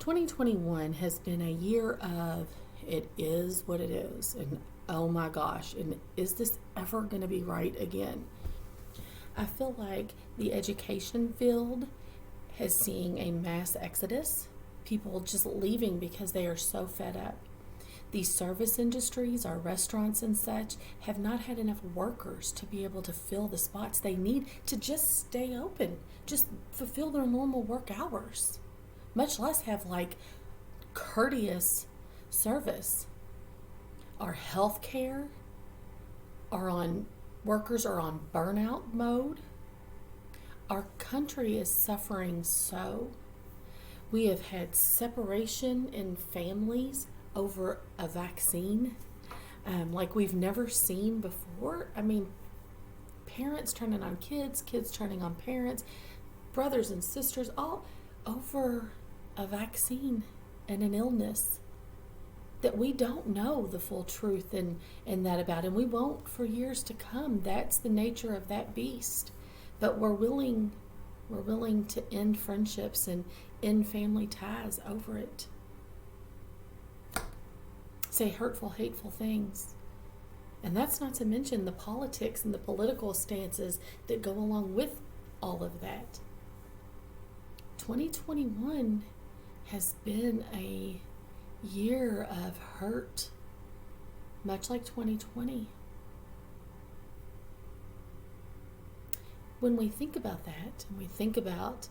2021 has been a year of it is what it is, and oh my gosh, and is this ever going to be right again? I feel like the education field has seen a mass exodus, people just leaving because they are so fed up. These service industries, our restaurants and such, have not had enough workers to be able to fill the spots they need to just stay open, just fulfill their normal work hours, much less have like courteous service. Our healthcare workers are on burnout mode. Our country is suffering so. We have had separation in families over a vaccine like we've never seen before. I mean, parents turning on kids, kids turning on parents, brothers and sisters, all over a vaccine and an illness that we don't know the full truth in that about, and we won't for years to come. That's the nature of that beast. But we're willing to end friendships and end family ties over it. Say hurtful, hateful things. And that's not to mention the politics and the political stances that go along with all of that. 2021 has been a year of hurt, much like 2020. When we think about that, and we think about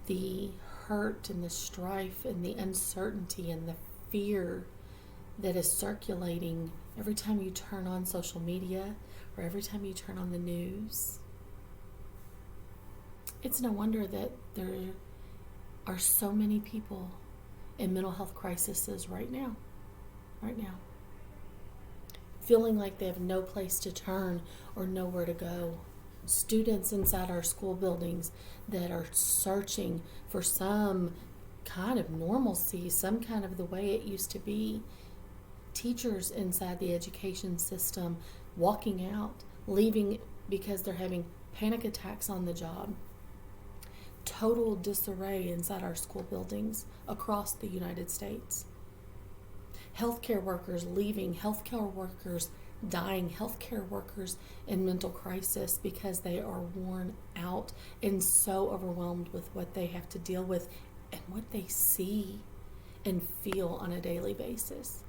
the hurt and the strife and the uncertainty and the fear that is circulating every time you turn on social media or every time you turn on the news, it's no wonder that there are so many people in mental health crises right now, feeling like they have no place to turn or nowhere to go. Students inside our school buildings that are searching for some kind of normalcy, some kind of the way it used to be. Teachers inside the education system walking out, leaving because they're having panic attacks on the job. Total disarray inside our school buildings across the United States. Healthcare workers leaving, healthcare workers dying, healthcare workers in mental crisis because they are worn out and so overwhelmed with what they have to deal with and what they see and feel on a daily basis.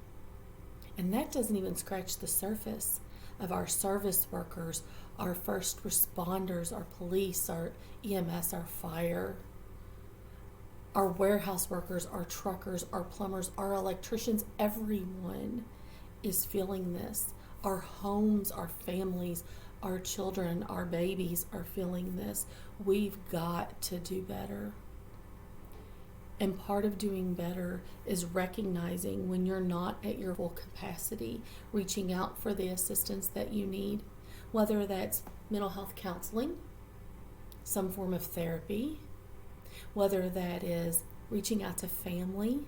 And that doesn't even scratch the surface of our service workers, our first responders, our police, our EMS, our fire, our warehouse workers, our truckers, our plumbers, our electricians. Everyone is feeling this. Our homes, our families, our children, our babies are feeling this. We've got to do better. And part of doing better is recognizing when you're not at your full capacity, reaching out for the assistance that you need, whether that's mental health counseling, some form of therapy, whether that is reaching out to family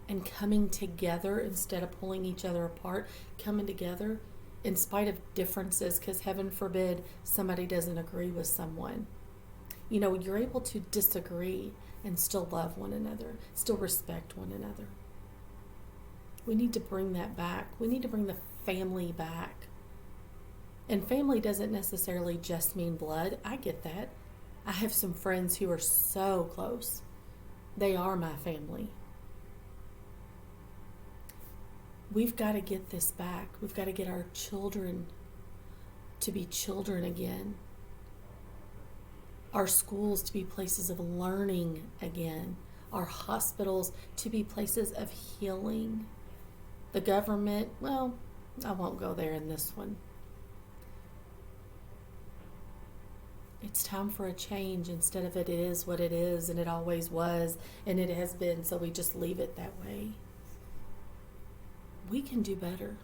and coming together instead of pulling each other apart, coming together in spite of differences, because heaven forbid somebody doesn't agree with someone. You know, you're able to disagree and still love one another, still respect one another. We need to bring that back. We need to bring the family back. And family doesn't necessarily just mean blood. I get that. I have some friends who are so close. They are my family. We've got to get this back. We've got to get our children to be children again. Our schools to be places of learning again. Our hospitals to be places of healing. The government, well, I won't go there in this one. It's time for a change instead of it is what it is and it always was and it has been, so we just leave it that way. We can do better.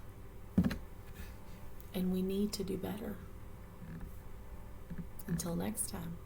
And we need to do better. Until next time.